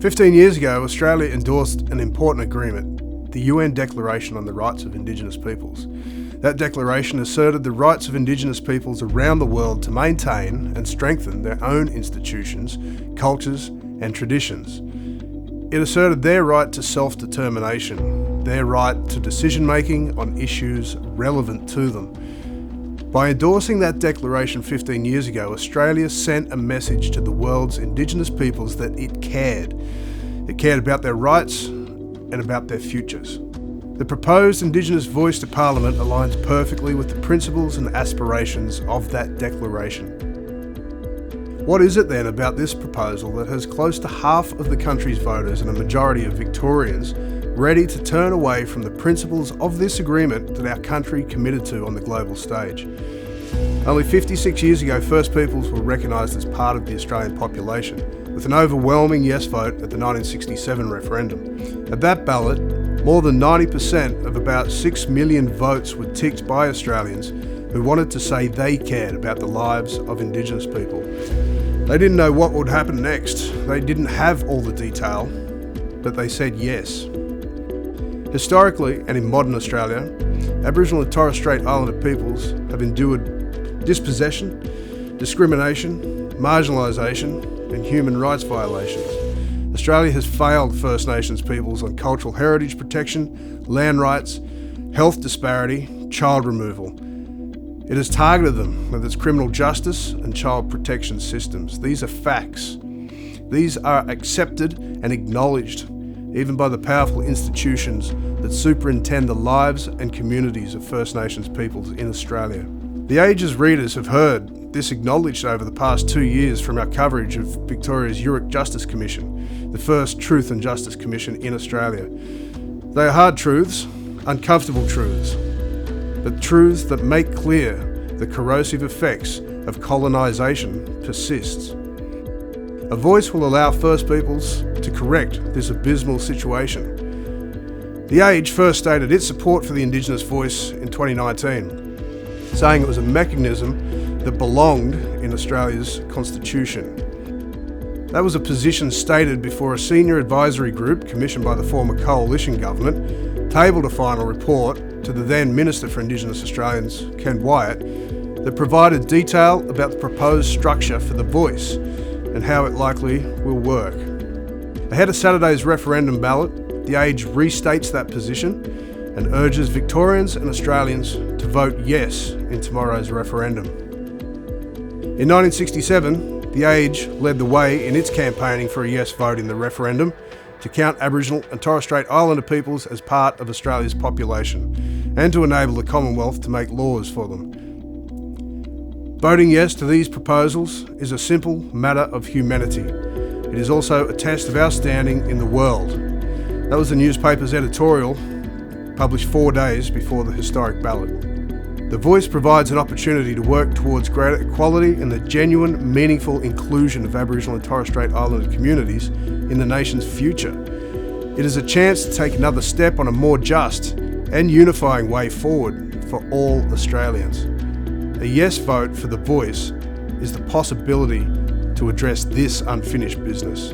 15 years ago, Australia endorsed an important agreement, the UN Declaration on the Rights of Indigenous Peoples. That declaration asserted the rights of Indigenous peoples around the world to maintain and strengthen their own institutions, cultures and traditions. It asserted their right to self-determination, their right to decision-making on issues relevant to them. By endorsing that declaration 15 years ago, Australia sent a message to the world's Indigenous peoples that it cared. It cared about their rights and about their futures. The proposed Indigenous voice to Parliament aligns perfectly with the principles and aspirations of that declaration. What is it then about this proposal that has close to half of the country's voters and a majority of Victorians ready to turn away from the principles of this agreement that our country committed to on the global stage? Only 56 years ago, First Peoples were recognised as part of the Australian population, with an overwhelming yes vote at the 1967 referendum. At that ballot, more than 90% of about 6 million votes were ticked by Australians who wanted to say they cared about the lives of Indigenous people. They didn't know what would happen next. They didn't have all the detail, but they said yes. Historically and in modern Australia, Aboriginal and Torres Strait Islander peoples have endured dispossession, discrimination, marginalisation and human rights violations. Australia has failed First Nations peoples on cultural heritage protection, land rights, health disparity, child removal. It has targeted them with its criminal justice and child protection systems. These are facts. These are accepted and acknowledged, even by the powerful institutions that superintend the lives and communities of First Nations peoples in Australia. The Age's readers have heard this acknowledged over the past 2 years from our coverage of Victoria's Yoorrook Justice Commission, the first Truth and Justice Commission in Australia. They are hard truths, uncomfortable truths, but truths that make clear the corrosive effects of colonisation persists. A voice will allow First Peoples to correct this abysmal situation. The Age first stated its support for the Indigenous voice in 2019, saying it was a mechanism that belonged in Australia's constitution. That was a position stated before a senior advisory group commissioned by the former coalition government tabled a final report to the then Minister for Indigenous Australians, Ken Wyatt, that provided detail about the proposed structure for the voice and how it likely will work. Ahead of Saturday's referendum ballot, The Age restates that position and urges Victorians and Australians to vote yes in tomorrow's referendum. In 1967, The Age led the way in its campaigning for a yes vote in the referendum to count Aboriginal and Torres Strait Islander peoples as part of Australia's population and to enable the Commonwealth to make laws for them. Voting yes to these proposals is a simple matter of humanity. It is also a test of our standing in the world. That was the newspaper's editorial, published 4 days before the historic ballot. The Voice provides an opportunity to work towards greater equality and the genuine, meaningful inclusion of Aboriginal and Torres Strait Islander communities in the nation's future. It is a chance to take another step on a more just and unifying way forward for all Australians. A yes vote for The Voice is the possibility to address this unfinished business.